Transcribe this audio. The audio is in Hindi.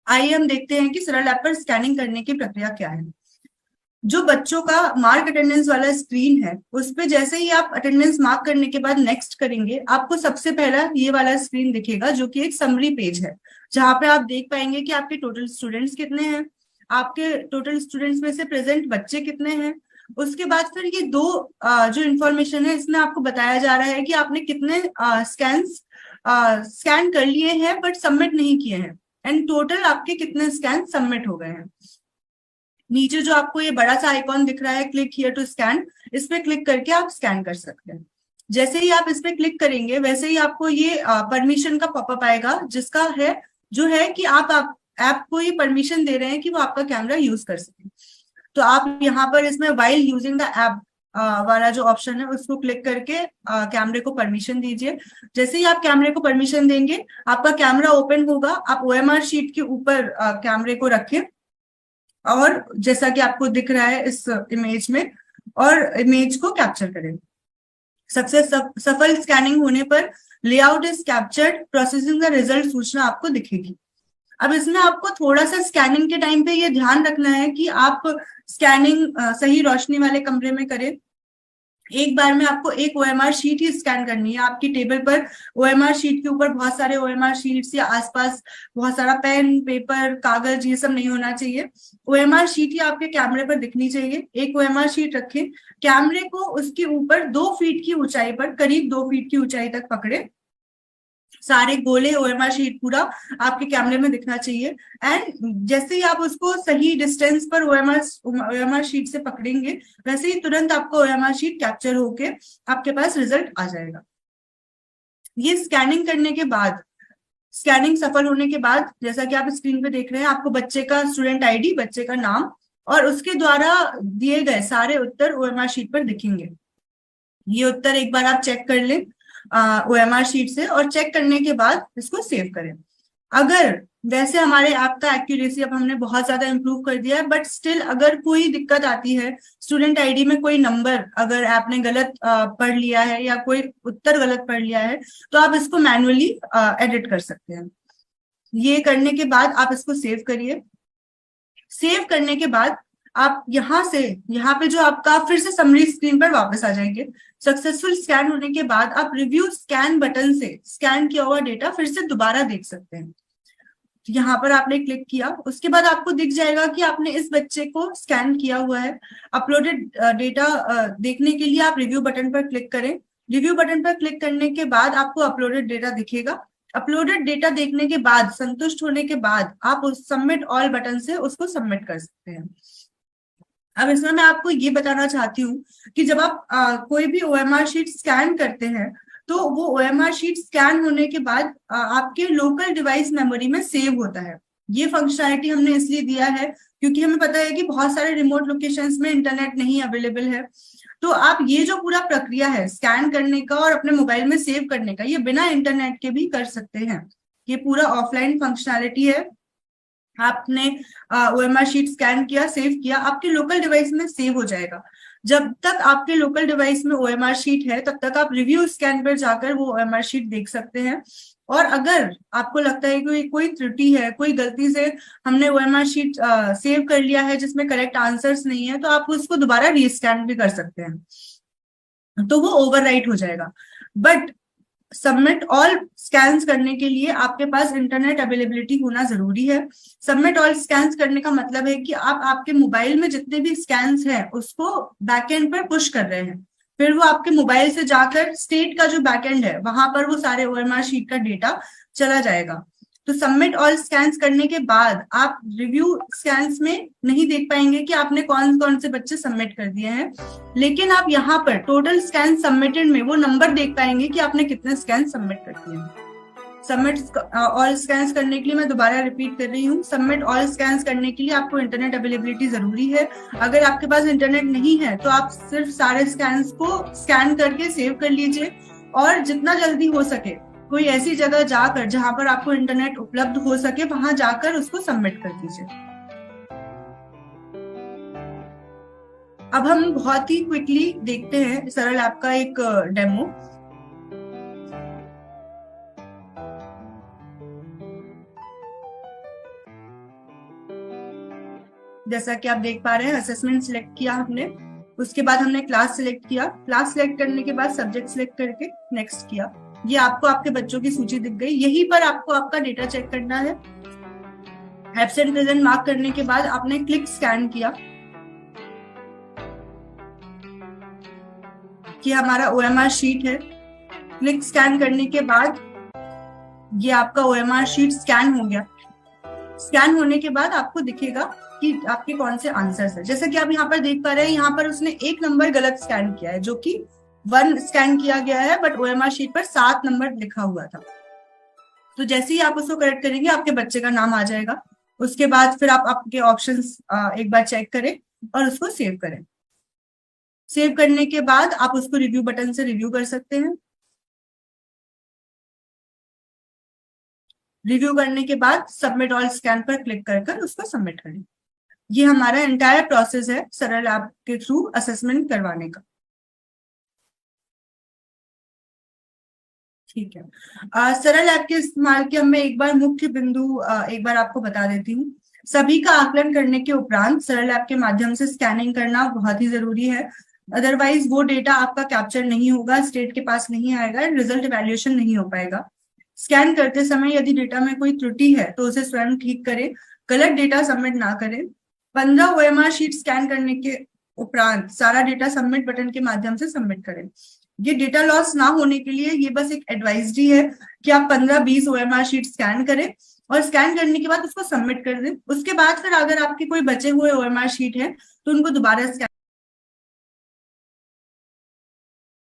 आइए हम देखते हैं कि सरल ऐप पर स्कैनिंग करने की प्रक्रिया क्या है। जो बच्चों का मार्क अटेंडेंस वाला स्क्रीन है, उस पे जैसे ही आप अटेंडेंस मार्क करने के बाद नेक्स्ट करेंगे, आपको सबसे पहला ये वाला स्क्रीन दिखेगा जो कि एक समरी पेज है, जहां पे आप देख पाएंगे कि आपके टोटल स्टूडेंट्स कितने हैं, आपके टोटल स्टूडेंट्स में से प्रेजेंट बच्चे कितने हैं। उसके बाद फिर ये दो जो इन्फॉर्मेशन है, इसमें आपको बताया जा रहा है कि आपने कितने स्कैन कर लिए हैं बट सबमिट नहीं किए हैं, एंड टोटल आपके कितने स्कैन सबमिट हो गए हैं। नीचे जो आपको ये बड़ा सा आइकॉन दिख रहा है, क्लिक हियर टू स्कैन, इस पे क्लिक करके आप स्कैन कर सकते हैं। जैसे ही आप इस पे क्लिक करेंगे, वैसे ही आपको ये परमिशन का पॉपअप आएगा, जिसका है जो है कि आप ऐप को ये परमिशन दे रहे हैं कि वो आपका कैमरा यूज कर सके। तो आप यहाँ पर इसमें वाइल यूजिंग द ऐप वाला जो ऑप्शन है, उसको क्लिक करके कैमरे को परमिशन दीजिए। जैसे ही आप कैमरे को परमिशन देंगे, आपका कैमरा ओपन होगा। आप ओएमआर शीट के ऊपर कैमरे को रखें, और जैसा कि आपको दिख रहा है इस इमेज में, और इमेज को कैप्चर करें। सफल स्कैनिंग होने पर layout is captured, processing the result सूचना आपको दिखेगी। अब इसमें आपको थोड़ा सा स्कैनिंग के टाइम पे ये ध्यान रखना है कि आप स्कैनिंग सही रोशनी वाले कमरे में करें। एक बार में आपको एक ओएमआर शीट ही स्कैन करनी है। आपकी टेबल पर ओएमआर शीट के ऊपर बहुत सारे ओएमआर शीट्स या आसपास बहुत सारा पेन, पेपर, कागज, ये सब नहीं होना चाहिए। ओएमआर शीट ही आपके कैमरे पर दिखनी चाहिए। एक ओएमआर शीट रखें, कैमरे को उसके ऊपर 2 फीट की ऊंचाई पर, करीब 2 फीट की ऊंचाई तक पकड़े। सारे गोले ओएमआर शीट पूरा आपके कैमरे में दिखना चाहिए। एंड जैसे ही आप उसको सही डिस्टेंस पर ओएमआर शीट से पकड़ेंगे, वैसे ही तुरंत आपको ओएमआर शीट कैप्चर होके आपके पास रिजल्ट आ जाएगा। ये स्कैनिंग करने के बाद, स्कैनिंग सफल होने के बाद, जैसा कि आप स्क्रीन पे देख रहे हैं, आपको बच्चे का स्टूडेंट आईडी, बच्चे का नाम और उसके द्वारा दिए गए सारे उत्तर ओएमआर शीट पर दिखेंगे। ये उत्तर एक बार आप चेक कर लें ओएमआर शीट से, और चेक करने के बाद इसको सेव करें। अगर वैसे हमारे ऐप का एक्यूरेसी अब हमने बहुत ज्यादा इंप्रूव कर दिया है, बट स्टिल अगर कोई दिक्कत आती है, स्टूडेंट आईडी में कोई नंबर अगर आपने गलत पढ़ लिया है या कोई उत्तर गलत पढ़ लिया है, तो आप इसको मैनुअली एडिट कर सकते हैं। ये करने के बाद आप इसको सेव करिए। सेव करने के बाद आप यहाँ से, यहाँ पे जो आपका फिर से समरी स्क्रीन पर वापस आ जाएंगे। सक्सेसफुल स्कैन होने के बाद आप रिव्यू स्कैन बटन से स्कैन किया हुआ डेटा फिर से दोबारा देख सकते हैं। यहाँ पर आपने क्लिक किया, उसके बाद आपको दिख जाएगा कि आपने इस बच्चे को स्कैन किया हुआ है। अपलोडेड डेटा देखने के लिए आप रिव्यू बटन पर क्लिक करें। रिव्यू बटन पर क्लिक करने के बाद आपको अपलोडेड डेटा दिखेगा। अपलोडेड डेटा देखने के बाद, संतुष्ट होने के बाद, आप उस सबमिट ऑल बटन से उसको सबमिट कर सकते हैं। अब इसमें मैं आपको ये बताना चाहती हूँ कि जब आप कोई भी ओएमआर शीट स्कैन करते हैं, तो वो ओएमआर शीट स्कैन होने के बाद आपके लोकल डिवाइस मेमोरी में सेव होता है। ये फंक्शनैलिटी हमने इसलिए दिया है क्योंकि हमें पता है कि बहुत सारे रिमोट लोकेशंस में इंटरनेट नहीं अवेलेबल है। तो आप ये जो पूरा प्रक्रिया है स्कैन करने का और अपने मोबाइल में सेव करने का, ये बिना इंटरनेट के भी कर सकते हैं। ये पूरा ऑफलाइन फंक्शनैलिटी है। आपने ओएमआर शीट स्कैन किया, सेव किया, आपके लोकल डिवाइस में सेव हो जाएगा। जब तक आपके लोकल डिवाइस में ओएमआर शीट है, तब तक आप रिव्यू स्कैन पर जाकर वो ओएमआर शीट देख सकते हैं। और अगर आपको लगता है कि कोई त्रुटि है, कोई गलती से हमने ओएमआर शीट सेव कर लिया है जिसमें करेक्ट आंसर्स नहीं है, तो आप उसको दोबारा रीस्कैन भी कर सकते हैं, तो वो ओवरराइट हो जाएगा। बट सबमिट ऑल स्कैन्स करने के लिए आपके पास इंटरनेट अवेलेबिलिटी होना जरूरी है। सबमिट ऑल स्कैन्स करने का मतलब है कि आप आपके मोबाइल में जितने भी स्कैन्स हैं उसको बैकएंड पर पुश कर रहे हैं। फिर वो आपके मोबाइल से जाकर स्टेट का जो बैकएंड है, वहां पर वो सारे ओएमआर शीट का डेटा चला जाएगा। तो सबमिट ऑल स्कैन्स करने के बाद आप रिव्यू स्कैन्स में नहीं देख पाएंगे कि आपने कौन कौन से बच्चे सबमिट कर दिए हैं, लेकिन आप यहाँ पर टोटल स्कैन सबमिटेड में वो नंबर देख पाएंगे कि आपने कितने स्कैन सबमिट कर दिए हैं। सबमिट ऑल स्कैन्स करने के लिए मैं दोबारा रिपीट कर रही हूँ, सबमिट ऑल स्कैन्स करने के लिए आपको इंटरनेट अवेलेबिलिटी जरूरी है। अगर आपके पास इंटरनेट नहीं है, तो आप सिर्फ सारे स्कैन्स को स्कैन करके सेव कर लीजिए, और जितना जल्दी हो सके कोई ऐसी जगह जाकर जहां पर आपको इंटरनेट उपलब्ध हो सके, वहां जाकर उसको सबमिट कर दीजिए। अब हम बहुत ही क्विकली देखते हैं सरल ऐप का एक डेमो। जैसा कि आप देख पा रहे हैं, असेसमेंट सिलेक्ट किया हमने, उसके बाद हमने क्लास सिलेक्ट किया, क्लास सिलेक्ट करने के बाद सब्जेक्ट सिलेक्ट करके नेक्स्ट किया। ये आपको आपके बच्चों की सूची दिख गई। यहीं पर आपको आपका डेटा चेक करना है। एब्सेंट प्रेजेंट मार्क करने के बाद आपने क्लिक स्कैन किया कि हमारा OMR शीट है। क्लिक स्कैन करने के बाद ये आपका OMR शीट स्कैन हो गया। स्कैन होने के बाद आपको दिखेगा कि आपके कौन से आंसर्स है। जैसे कि आप यहाँ पर देख पा रहे हैं, यहाँ पर उसने एक नंबर गलत स्कैन किया है, जो कि 1 स्कैन किया गया है, बट OMR शीट पर 7 नंबर लिखा हुआ था। तो जैसे ही आप उसको करेक्ट करेंगे, आपके बच्चे का नाम आ जाएगा। उसके बाद फिर आप आपके ऑप्शंस एक बार चेक करें और उसको सेव करें। सेव करने के बाद आप उसको रिव्यू बटन से रिव्यू कर सकते हैं। रिव्यू करने के बाद सबमिट ऑल स्कैन पर क्लिक कर उसको सबमिट करें। ये हमारा एंटायर प्रोसेस है सरल ऐप के थ्रू असेसमेंट करवाने का। ठीक है। सरल ऐप के इस्तेमाल के मैं एक बार मुख्य बिंदु एक बार आपको बता देती हूँ। सभी का आकलन करने के उपरांत सरल ऐप के माध्यम से स्कैनिंग करना बहुत ही जरूरी है। अदरवाइज वो डेटा आपका कैप्चर नहीं होगा, स्टेट के पास नहीं आएगा, रिजल्ट वैल्यूएशन नहीं हो पाएगा। स्कैन करते समय यदि डेटा में कोई त्रुटि है तो उसे स्वयं ठीक करें, गलत डेटा सबमिट ना करें। 15 OMR शीट स्कैन करने के उपरांत सारा डेटा सबमिट बटन के माध्यम से सबमिट करें। ये डेटा लॉस ना होने के लिए ये बस एक एडवाइजरी है कि आप 15-20 OMR शीट स्कैन करें और स्कैन करने के बाद उसको सबमिट कर दें। उसके बाद फिर अगर आपके कोई बचे हुए OMR शीट है तो उनको दोबारा स्कैन